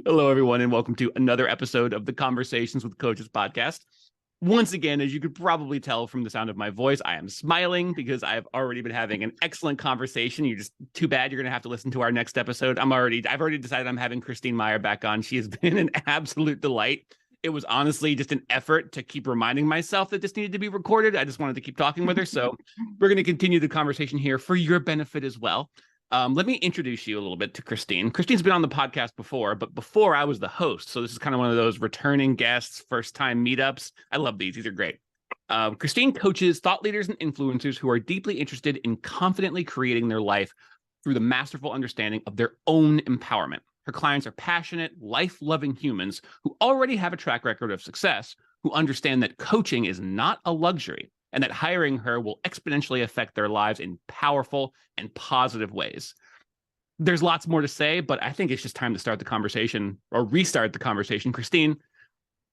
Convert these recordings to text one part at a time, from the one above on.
Hello, everyone, and welcome to another episode of the Conversations with Coaches podcast. Once again, as you could probably tell from the sound of my voice, I am smiling because I've already been having an excellent conversation. You're just too bad you're going to have to listen to our next episode. I've already decided I'm having Christine Meyer back on. She has been an absolute delight. It was honestly just an effort to keep reminding myself that this needed to be recorded. I just wanted to keep talking with her. So we're going to continue the conversation here for your benefit as well. Let me introduce you a little bit to Christine. Christine's been on the podcast before, but before I was the host. So this is kind of one of those returning guests, first time meetups. I love these. These are great. Christine coaches thought leaders and influencers who are deeply interested in confidently creating their life through the masterful understanding of their own empowerment. Her clients are passionate, life-loving humans who already have a track record of success, who understand that coaching is not a luxury, and that hiring her will exponentially affect their lives in powerful and positive ways. There's lots more to say, but I think it's just time to start the conversation or restart the conversation. Christine,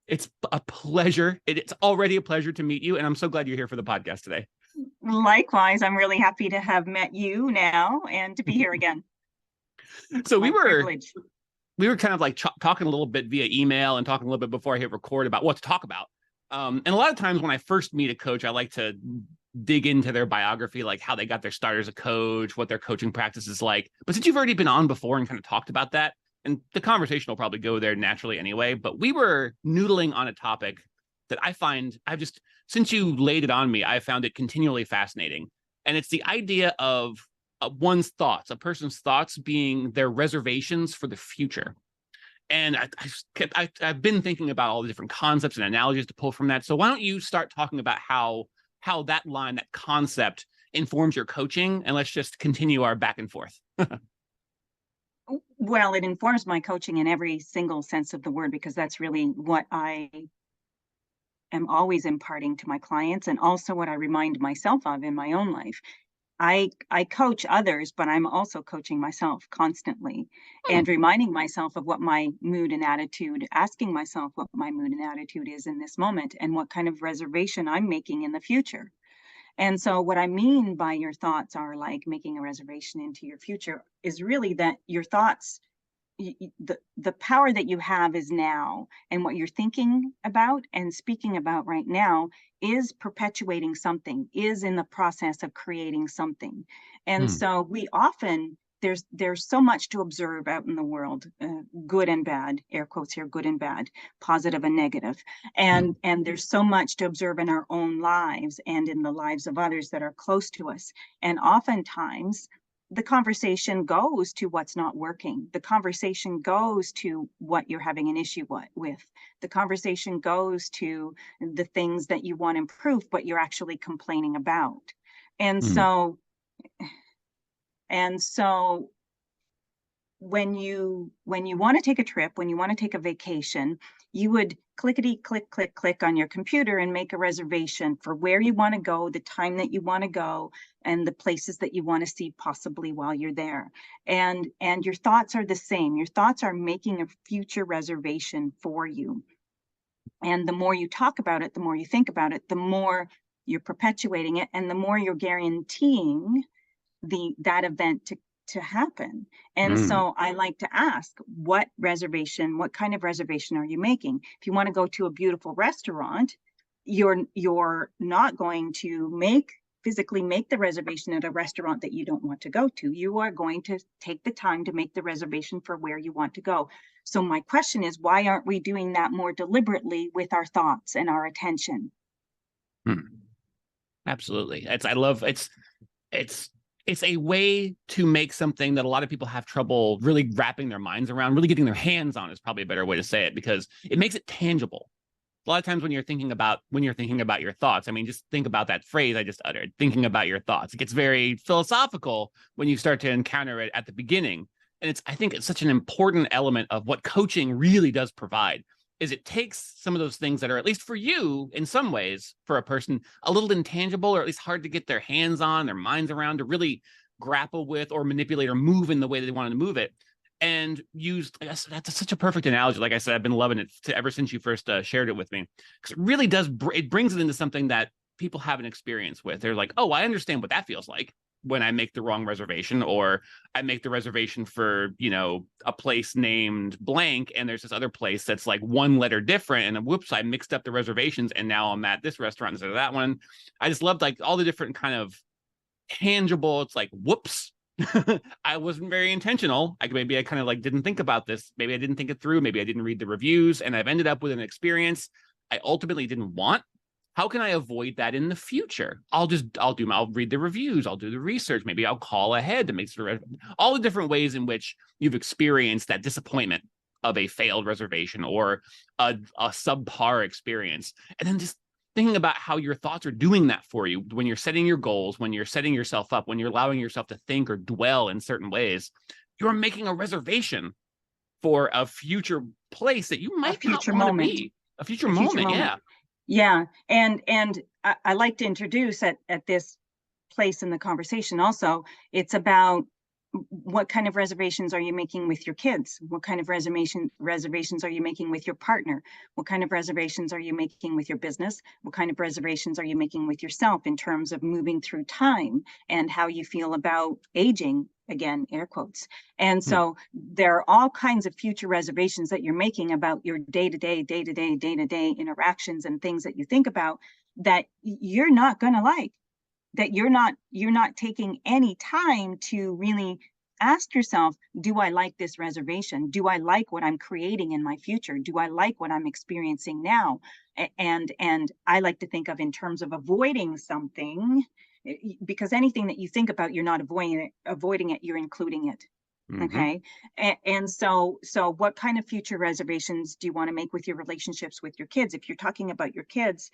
it's a pleasure. It's already a pleasure to meet you, and I'm so glad you're here for the podcast today. Likewise, I'm really happy to have met you now and to be here again. So we were kind of like talking a little bit via email and talking a little bit before I hit record about what to talk about. And a lot of times when I first meet a coach, I like to dig into their biography, like how they got their start as a coach, what their coaching practice is like. But since you've already been on before and kind of talked about that, and the conversation will probably go there naturally anyway, but we were noodling on a topic that since you laid it on me, I found it continually fascinating. And it's the idea of one's thoughts, a person's thoughts being their reservations for the future. And I've been thinking about all the different concepts and analogies to pull from that. So why don't you start talking about how that line, that concept informs your coaching, and let's just continue our back and forth. Well, it informs my coaching in every single sense of the word, because that's really what I am always imparting to my clients, and also what I remind myself of in my own life. I coach others, but I'm also coaching myself constantly and reminding myself of what my mood and attitude, asking myself what my mood and attitude is in this moment and what kind of reservation I'm making in the future. And so what I mean by your thoughts are like making a reservation into your future is really that your thoughts, the power that you have is now, and what you're thinking about and speaking about right now is perpetuating something, is in the process of creating something. And so we often, there's so much to observe out in the world, good and bad, air quotes here, good and bad, positive and negative. And there's so much to observe in our own lives and in the lives of others that are close to us. And oftentimes the conversation goes to what's not working. The conversation goes to what you're having an issue with. The conversation goes to the things that you want to improve, but you're actually complaining about. And so when you want to take a trip, when you want to take a vacation, you would clickety click, click, click on your computer and make a reservation for where you want to go, the time that you want to go, and the places that you want to see possibly while you're there. And your thoughts are the same. Your thoughts are making a future reservation for you. And the more you talk about it, the more you think about it, the more you're perpetuating it, and the more you're guaranteeing that event to happen. And so I like to ask, what kind of reservation are you making? If you want to go to a beautiful restaurant, you're not going to physically make the reservation at a restaurant that you don't want to go to. You are going to take the time to make the reservation for where you want to go. So my question is, why aren't we doing that more deliberately with our thoughts and our attention? Absolutely. It's a way to make something that a lot of people have trouble really wrapping their minds around, really getting their hands on is probably a better way to say it, because it makes it tangible. A lot of times when you're thinking about your thoughts, I mean, just think about that phrase I just uttered, thinking about your thoughts. It gets very philosophical when you start to encounter it at the beginning. And I think it's such an important element of what coaching really does provide, is it takes some of those things that are, at least for you, in some ways, for a person, a little intangible, or at least hard to get their hands on, their minds around, to really grapple with or manipulate or move in the way that they wanted to move it. And that's such a perfect analogy. Like I said, I've been loving it ever since you first shared it with me, because it really does, it brings it into something that people have an experience with. They're like, oh, I understand what that feels like. when I make the wrong reservation, or I make the reservation for, a place named blank, and there's this other place that's like one letter different, and whoops, I mixed up the reservations, and now I'm at this restaurant instead of that one. I just loved like all the different kind of tangible, it's like, whoops, I wasn't very intentional. Maybe I kind of like didn't think about this. Maybe I didn't think it through. Maybe I didn't read the reviews, and I've ended up with an experience I ultimately didn't want. How can I avoid that in the future? I'll read the reviews. I'll do the research. Maybe I'll call ahead to make sure all the different ways in which you've experienced that disappointment of a failed reservation or a subpar experience. And then just thinking about how your thoughts are doing that for you when you're setting your goals, when you're setting yourself up, when you're allowing yourself to think or dwell in certain ways, you're making a reservation for a future place that you might not want to be. A future moment. Yeah. Yeah. And I like to introduce at this place in the conversation also, it's about what kind of reservations are you making with your kids? What kind of reservations are you making with your partner? What kind of reservations are you making with your business? What kind of reservations are you making with yourself in terms of moving through time and how you feel about aging? Again, air quotes. And so there are all kinds of future reservations that you're making about your day-to-day interactions and things that you think about that you're not going to like, that you're not taking any time to really ask yourself, do I like this reservation? Do I like what I'm creating in my future? Do I like what I'm experiencing now? And I like to think of in terms of avoiding something, because anything that you think about, you're not avoiding it, you're including it. Okay. And so what kind of future reservations do you want to make with your relationships with your kids? If you're talking about your kids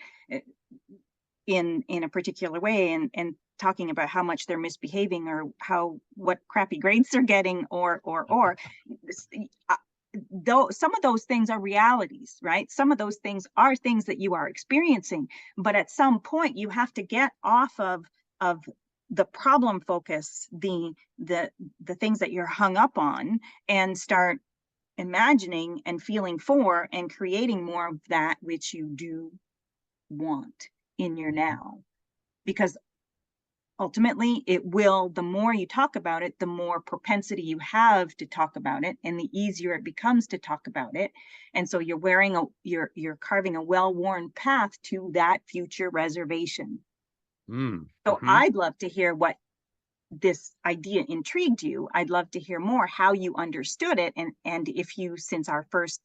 in a particular way and talking about how much they're misbehaving or what crappy grades they're getting or though some of those things are realities, right? Some of those things are things that you are experiencing, but at some point you have to get off of the problem focus, the things that you're hung up on, and start imagining and feeling for and creating more of that which you do want in your now. Because ultimately the more you talk about it, the more propensity you have to talk about it, and the easier it becomes to talk about it. And so you're carving a well-worn path to that future reservation. So I'd love to hear what this idea intrigued you. I'd love to hear more how you understood it, and if you, since our first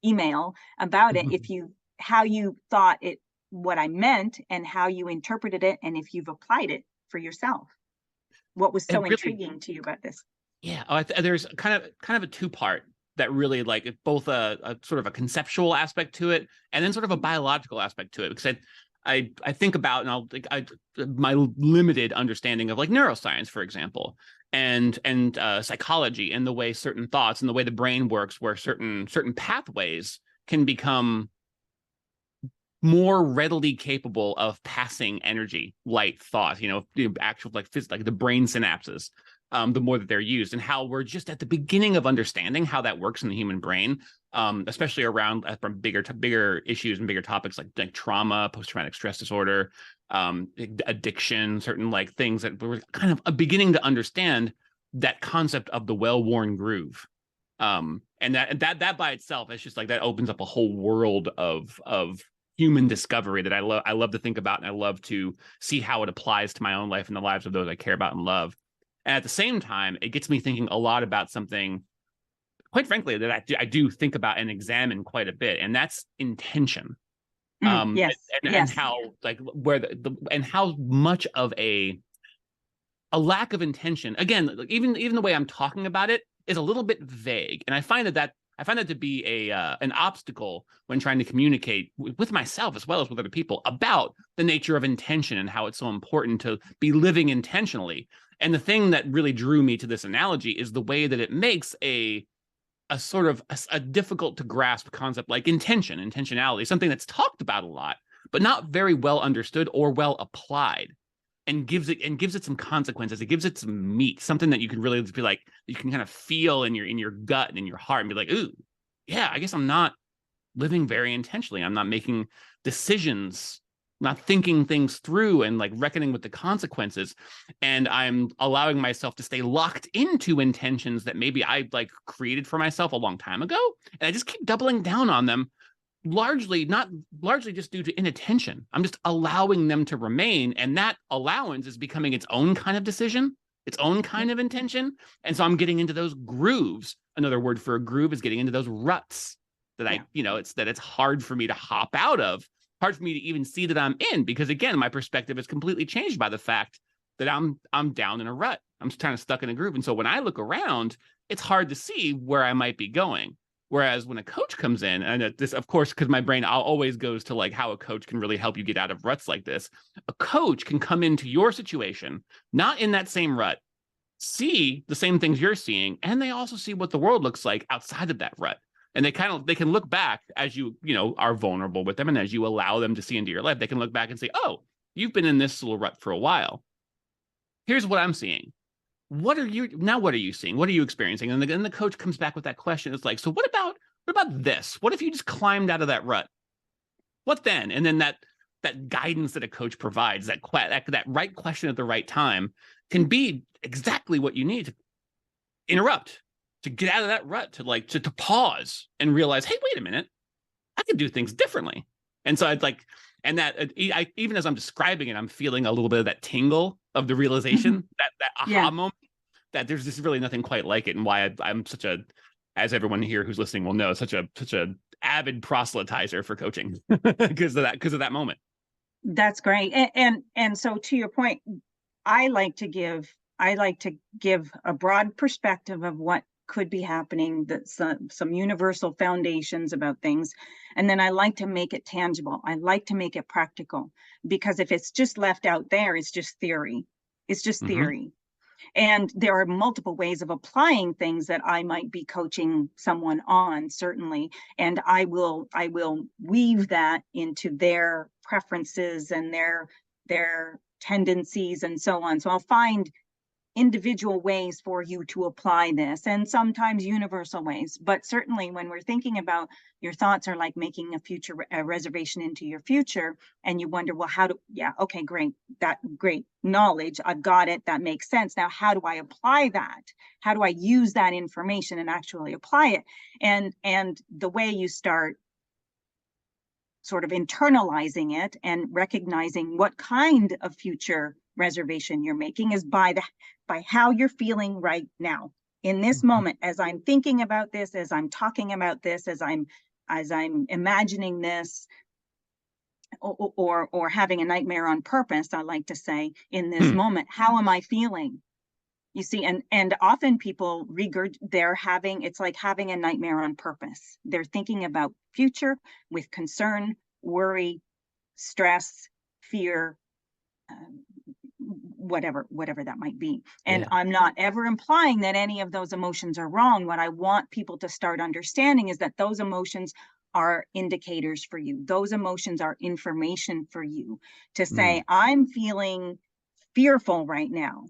email about it, how you thought it, what I meant, and how you interpreted it, and if you've applied it for yourself. What was so intriguing to you about this? Yeah, there's kind of a two-part that really like both a sort of a conceptual aspect to it, and then sort of a biological aspect to it, because I think about, and my limited understanding of like neuroscience, for example, and psychology, and the way certain thoughts and the way the brain works, where certain pathways can become more readily capable of passing energy, light, thought, actual like the brain synapses, the more that they're used, and how we're just at the beginning of understanding how that works in the human brain, especially around from bigger issues and bigger topics like trauma, post-traumatic stress disorder, addiction, certain like things that we're kind of beginning to understand that concept of the well-worn groove. And that by itself, it's just like that opens up a whole world of human discovery that I love to think about, and I love to see how it applies to my own life and the lives of those I care about and love. And at the same time, it gets me thinking a lot about something, quite frankly, that I do think about and examine quite a bit, and that's intention. Yes. And how like where and how much of a lack of intention, again, even the way I'm talking about it is a little bit vague, and I find that to be an obstacle when trying to communicate with myself as well as with other people about the nature of intention and how it's so important to be living intentionally. And the thing that really drew me to this analogy is the way that it makes a sort of a difficult to grasp concept like intentionality, something that's talked about a lot, but not very well understood or well applied, and gives it some consequences. It gives it some meat, something that you can really be like, you can kind of feel in your gut and in your heart and be like, ooh, yeah, I guess I'm not living very intentionally. I'm not making decisions not thinking things through and like reckoning with the consequences. And I'm allowing myself to stay locked into intentions that maybe I like created for myself a long time ago. And I just keep doubling down on them, not largely just due to inattention. I'm just allowing them to remain. And that allowance is becoming its own kind of decision, its own kind of intention. And so I'm getting into those grooves. Another word for a groove is getting into those ruts that it's hard for me to hop out of, hard for me to even see that I'm in, because again, my perspective is completely changed by the fact that I'm down in a rut. I'm kind of stuck in a groove. And so when I look around, it's hard to see where I might be going. Whereas when a coach comes in, and this, of course, because my brain always goes to like how a coach can really help you get out of ruts like this. A coach can come into your situation, not in that same rut, see the same things you're seeing, and they also see what the world looks like outside of that rut. And they can look back as you are vulnerable with them, and as you allow them to see into your life, they can look back and say, oh, you've been in this little rut for a while. Here's what I'm seeing. What are you seeing? What are you experiencing? And then the coach comes back with that question. It's like, so what about this? What if you just climbed out of that rut? What then? And then that guidance that a coach provides, that right question at the right time, can be exactly what you need to interrupt, to get out of that rut, to pause and realize, hey, wait a minute, I can do things differently. And so I'd like, and that even as I'm describing it, I'm feeling a little bit of that tingle of the realization, that aha moment, that there's just really nothing quite like it, and why I'm such a, as everyone here who's listening will know, such a avid proselytizer for coaching because of that moment. That's great. And so to your point, I like to give a broad perspective of what could be happening, that some universal foundations about things. And then I like to make it tangible. I like to make it practical, because if it's just left out there, it's just theory. It's just theory. And there are multiple ways of applying things that I might be coaching someone on, certainly. And I will weave that into their preferences and their tendencies and so on. So I'll find individual ways for you to apply this, and sometimes universal ways. But certainly when we're thinking about, your thoughts are like making a reservation into your future, and you wonder, well, okay, great, great knowledge, I've got it, that makes sense. Now, how do I apply that? How do I use that information and actually apply it? And the way you start sort of internalizing it and recognizing what kind of future reservation you're making is by how you're feeling right now in this moment. As I'm thinking about this, as I'm talking about this, as I'm imagining this, or having a nightmare on purpose, I like to say, in this moment, how am I feeling? You see, and often people it's like having a nightmare on purpose. They're thinking about future with concern, worry, stress, fear, whatever that might be. And I'm not ever implying that any of those emotions are wrong. What I want people to start understanding is that those emotions are indicators for you. Those emotions are information for you to say, I'm feeling fearful right now.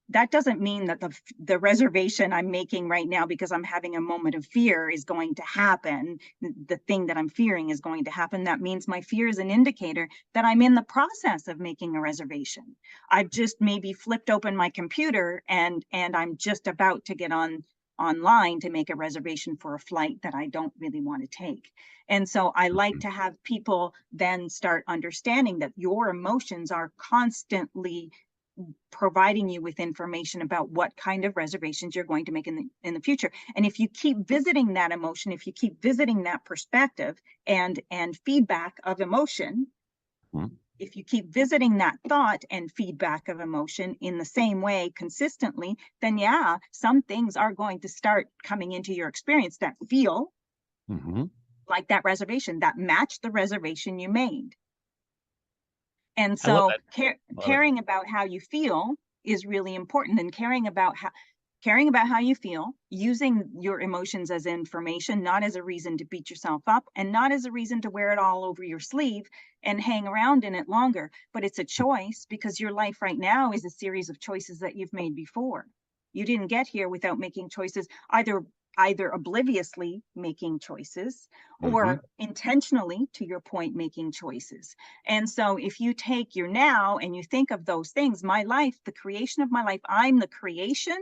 That doesn't mean that the reservation I'm making right now because I'm having a moment of fear is going to happen. The thing that I'm fearing is going to happen. That means my fear is an indicator that I'm in the process of making a reservation. I've just maybe flipped open my computer and I'm just about to get online to make a reservation for a flight that I don't really want to take. And so I like to have people then start understanding that your emotions are constantly providing you with information about what kind of reservations you're going to make in the future. And if you keep visiting that emotion, if you keep visiting that perspective and feedback of emotion, if you keep visiting that thought and feedback of emotion in the same way consistently, then some things are going to start coming into your experience that feel like that reservation, that match the reservation you made. And so caring about how you feel is really important, and caring about how you feel, using your emotions as information, not as a reason to beat yourself up and not as a reason to wear it all over your sleeve and hang around in it longer. But it's a choice, because your life right now is a series of choices that you've made before. You didn't get here without making choices, either either obliviously making choices or intentionally, to your point, making choices. And so if you take your now and you think of those things, my life, the creation of my life, I'm the creation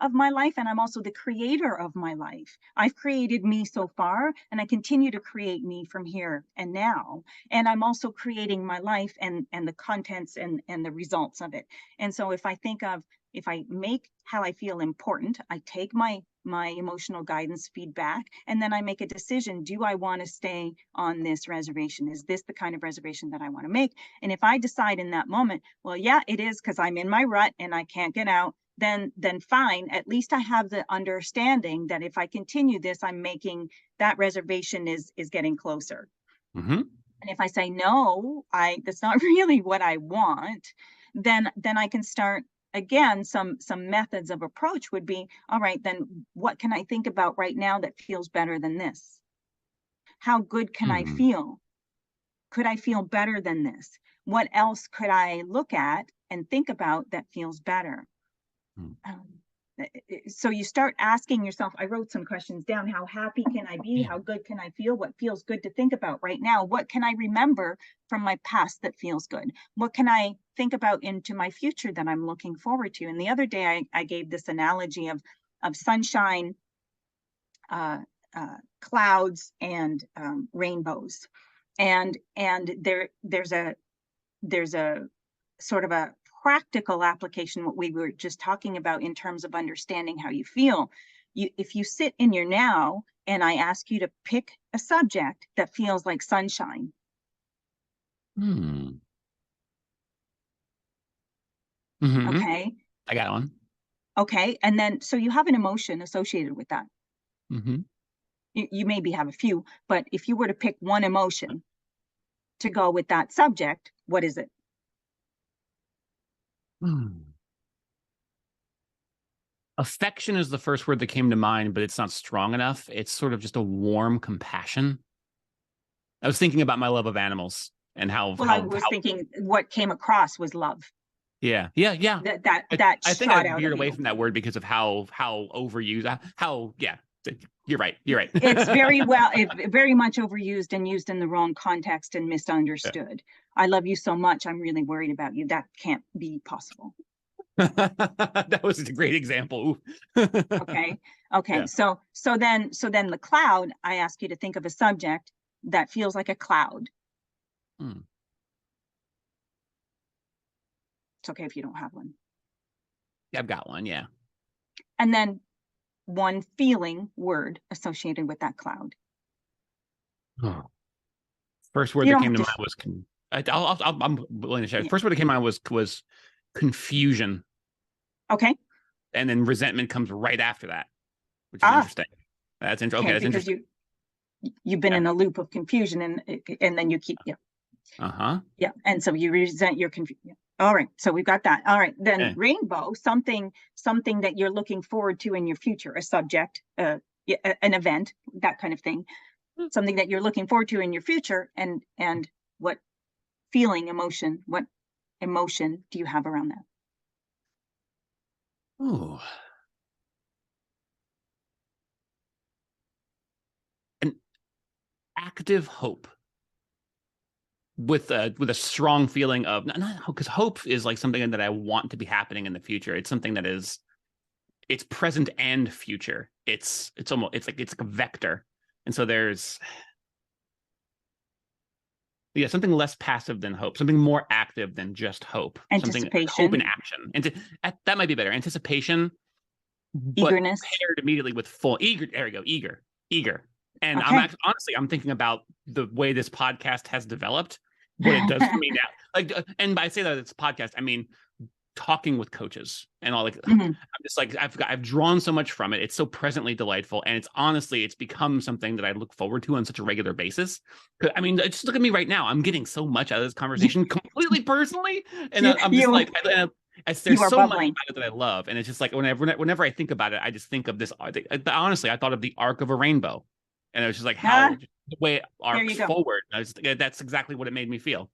of my life, and I'm also the creator of my life. I've created me so far, and I continue to create me from here and now. And I'm also creating my life and the contents and the results of it. And so if I make how I feel important, I take my emotional guidance feedback, and then I make a decision. Do I want to stay on this reservation? Is this the kind of reservation that I want to make? And if I decide in that moment, well, yeah, it is, because I'm in my rut and I can't get out, then fine. At least I have the understanding that if I continue this, I'm making that reservation is getting closer. And if I say, no, that's not really what I want, then I can start. Again, some methods of approach would be, all right, then what can I think about right now that feels better than this? How good can I feel? Could I feel better than this? What else could I look at and think about that feels better? So you start asking yourself, I wrote some questions down. How happy can I be? How good can I feel? What feels good to think about right now? What can I remember from my past that feels good? What can I think about into my future that I'm looking forward to? And the other day I gave this analogy of sunshine, clouds, and rainbows. And there's a sort of a practical application, what we were just talking about in terms of understanding how you feel. If you sit in your now and I ask you to pick a subject that feels like sunshine. Okay. I got one. Okay. And then, so you have an emotion associated with that. You maybe have a few, but if you were to pick one emotion to go with that subject, what is it? Affection is the first word that came to mind, but it's not strong enough. It's sort of just a warm compassion. I was thinking about my love of animals and how. Well, I was thinking what came across was love. Yeah. That I think I veered away from that word because of how overused. You're right. It's very much overused and used in the wrong context and misunderstood. I love you so much, I'm really worried about you. That can't be possible. That was a great example. Okay. Yeah. So then the cloud, I ask you to think of a subject that feels like a cloud. It's okay if you don't have one. Yeah, I've got one. Yeah. And then one feeling word associated with that cloud. First word that came to mind was I'm willing to share. First word that came to mind was confusion. Okay. And then resentment comes right after that, which is interesting. That's interesting. Okay, that's interesting. You've been in a loop of confusion, and then you keep and so you resent your confusion. All right, so we've got that. All right, then rainbow, something that you're looking forward to in your future, a subject, an event, that kind of thing. Something that you're looking forward to in your future, and what what emotion do you have around that? Ooh. An active hope with a strong feeling of not because hope is like something that I want to be happening in the future. It's something that it's present and future. It's like a vector. And so there's something less passive than hope, something more active than just hope. Anticipation. Something hope in action. And that might be better. Anticipation, eagerness, paired immediately with full eager. There we go. Eager. And I'm thinking about the way this podcast has developed, what it does for me now. And I say that it's a podcast, I mean talking with coaches and all. I'm just like I've drawn so much from it. It's so presently delightful, and it's become something that I look forward to on such a regular basis. I mean, just look at me right now. I'm getting so much out of this conversation completely personally, and I'm just there's so much about it that I love, and it's just like whenever I think about it, I just think of this. Honestly, I thought of the arc of a rainbow, and it was just like how the way it arcs forward. That's exactly what it made me feel.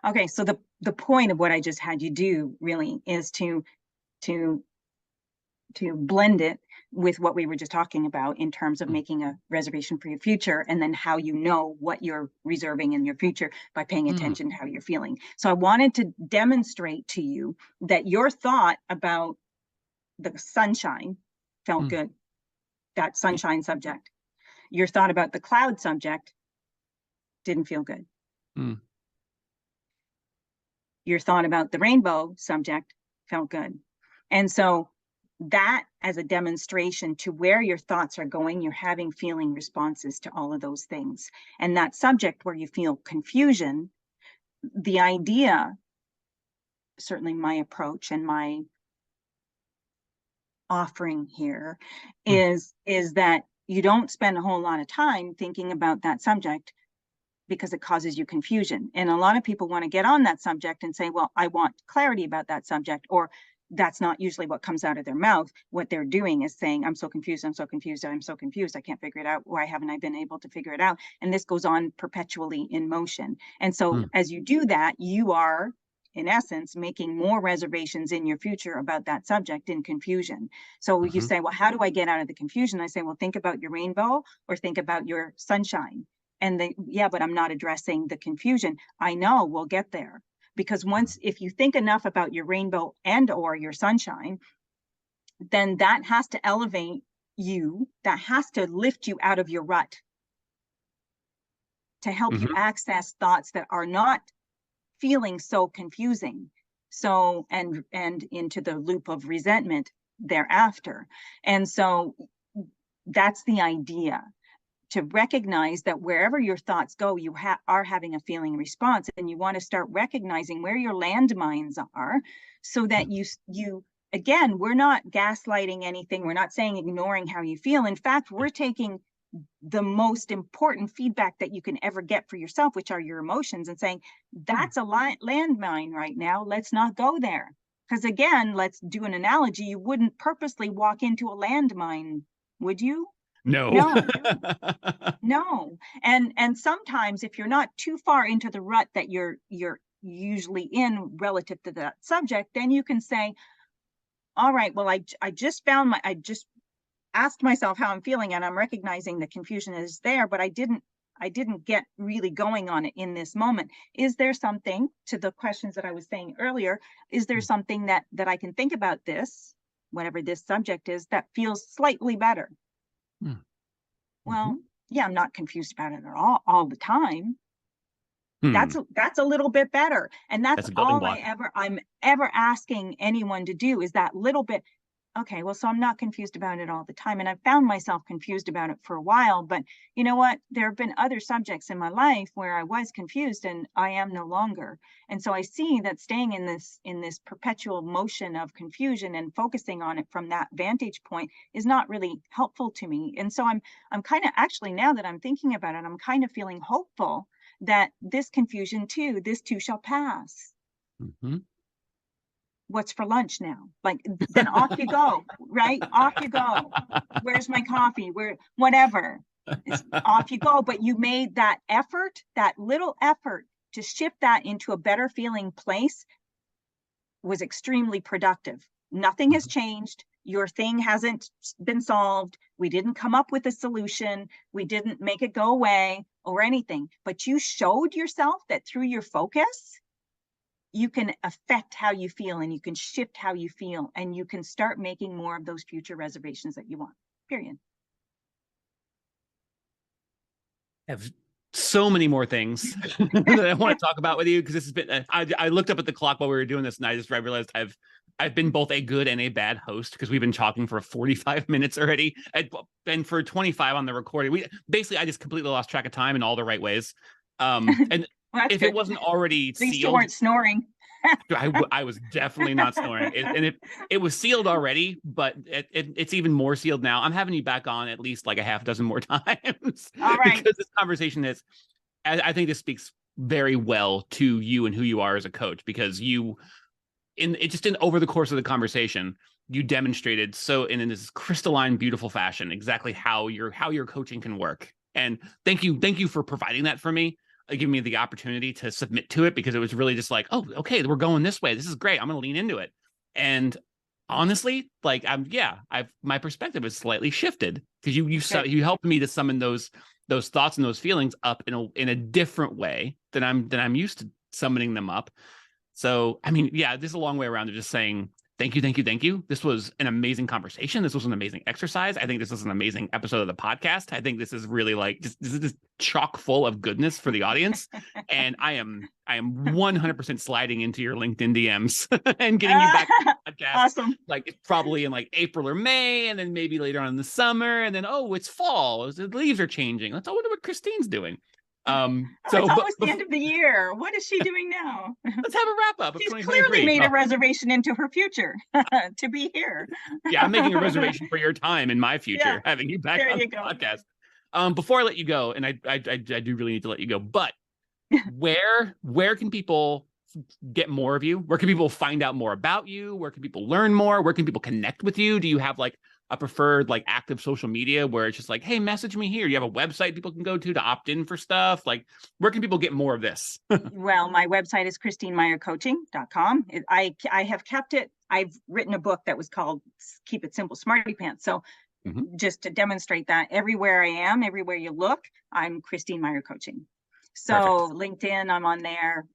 Okay, so the point of what I just had you do really is to blend it with what we were just talking about in terms of making a reservation for your future, and then how you know what you're reserving in your future by paying attention to how you're feeling. So I wanted to demonstrate to you that your thought about the sunshine felt good, that sunshine subject. Your thought about the cloud subject didn't feel good. Your thought about the rainbow subject felt good. And so that, as a demonstration to where your thoughts are going, you're having feeling responses to all of those things. And that subject where you feel confusion, the idea, certainly my approach and my offering here is that you don't spend a whole lot of time thinking about that subject because it causes you confusion. And a lot of people want to get on that subject and say, well, I want clarity about that subject, or that's not usually what comes out of their mouth. What they're doing is saying, I'm so confused, I'm so confused, I'm so confused, I can't figure it out. Why haven't I been able to figure it out? And this goes on perpetually in motion. And so as you do that, you are, in essence, making more reservations in your future about that subject in confusion. So you say, well, how do I get out of the confusion? I say, well, think about your rainbow or think about your sunshine. And yeah, but I'm not addressing the confusion. I know, we'll get there. Because if you think enough about your rainbow and or your sunshine, then that has to elevate you, that has to lift you out of your rut, to help you access thoughts that are not feeling so confusing, so and into the loop of resentment thereafter. And so that's the idea, to recognize that wherever your thoughts go, you are having a feeling response, and you want to start recognizing where your landmines are, so that you again, we're not gaslighting anything. We're not saying ignoring how you feel. In fact, we're taking the most important feedback that you can ever get for yourself, which are your emotions, and saying, that's a landmine right now. Let's not go there. Because again, let's do an analogy. You wouldn't purposely walk into a landmine, would you? No. No. And sometimes if you're not too far into the rut that you're usually in relative to that subject, then you can say, all right, well, I just asked myself how I'm feeling, and I'm recognizing the confusion is there, but I didn't get really going on it in this moment. Is there something, to the questions that I was saying earlier, is there something that I can think about this, whatever this subject is, that feels slightly better? Well, yeah, I'm not confused about it at all the time. That's a little bit better. And that's all I'm ever asking anyone to do, is that little bit. Okay, well, so I'm not confused about it all the time. And I found myself confused about it for a while, but you know what? There have been other subjects in my life where I was confused and I am no longer. And so I see that staying in this perpetual motion of confusion and focusing on it from that vantage point is not really helpful to me. And so I'm kind of, actually, now that I'm thinking about it, I'm kind of feeling hopeful that this confusion too, this too shall pass. What's for lunch now? Like, then off you go, right? Off you go. Where's my coffee? Whatever. Off you go. But you made that effort, that little effort to shift that into a better feeling place, was extremely productive. Nothing has changed. Your thing hasn't been solved. We didn't come up with a solution. We didn't make it go away or anything. But you showed yourself that through your focus, you can affect how you feel, and you can shift how you feel, and you can start making more of those future reservations that you want, period. I have so many more things that I want to talk about with you, because this has been, I looked up at the clock while we were doing this, and I realized I've been both a good and a bad host, because we've been talking for 45 minutes already. And for 25 on the recording, I just completely lost track of time in all the right ways. And if it wasn't already sealed, you weren't snoring. I was definitely not snoring. It was sealed already, but it's even more sealed now. I'm having you back on at least like a half dozen more times. All right. Because this conversation I think this speaks very well to you and who you are as a coach, because over the course of the conversation, you demonstrated in this crystalline, beautiful fashion exactly how your coaching can work. And thank you for providing that for me. Giving me the opportunity to submit to it, because it was really just like, oh, okay, we're going this way. This is great. I'm going to lean into it. And honestly, like my perspective is slightly shifted because you helped me to summon those thoughts and those feelings up in a different way than I'm used to summoning them up. So, I mean, yeah, this is a long way around to just saying thank you, thank you, thank you. This was an amazing conversation. This was an amazing exercise. I think this was an amazing episode of the podcast. I think this is really like this is just chock full of goodness for the audience. And I am 100% sliding into your LinkedIn DMs and getting you back to the podcast. Awesome. Like probably in like April or May, and then maybe later on in the summer, and then it's fall. The leaves are changing. Let's wonder what Christine's doing. So it's almost the end of the year. What is she doing now? Let's have a wrap up. She's clearly made a reservation into her future to be here. Yeah, I'm making a reservation for your time in my future, having you back on the podcast. Before I let you go, and I do really need to let you go, but where can people get more of you? Where can people find out more about you? Where can people learn more? Where can people connect with you? Do you have like a preferred like active social media where it's just like, hey, message me here? Do you have a website people can go to opt in for stuff? Like, where can people get more of this? Well, my website is christinemeyercoaching.com. I have kept it. I've written a book that was called Keep It Simple, Smartypants. So just to demonstrate that everywhere I am, everywhere you look, I'm Christine Meyer Coaching. So perfect. LinkedIn, I'm on there.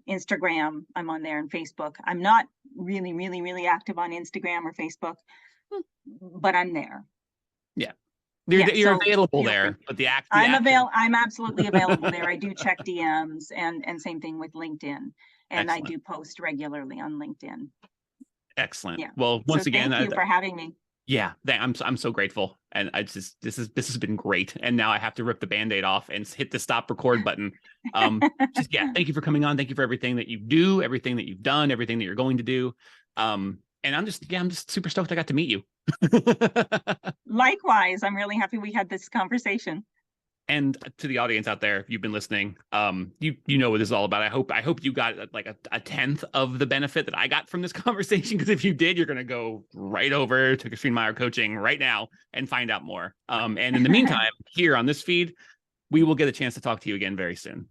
Instagram, I'm on there, and Facebook. I'm not really active on Instagram or Facebook, but I'm there. Yeah. You're available there, but I'm absolutely available there. I do check DMs and same thing with LinkedIn, and excellent. I do post regularly on LinkedIn. Excellent. Yeah. Well, once again, thank you for having me. Yeah, I'm so grateful, and this has been great. And now I have to rip the Band-Aid off and hit the stop record button. Thank you for coming on. Thank you for everything that you do, everything that you've done, everything that you're going to do. And I'm just super stoked I got to meet you. Likewise, I'm really happy we had this conversation. And to the audience out there, if you've been listening, you know what this is all about. I hope you got like a tenth of the benefit that I got from this conversation, because if you did, you're going to go right over to Christine Meyer Coaching right now and find out more. And in the meantime, here on this feed, we will get a chance to talk to you again very soon.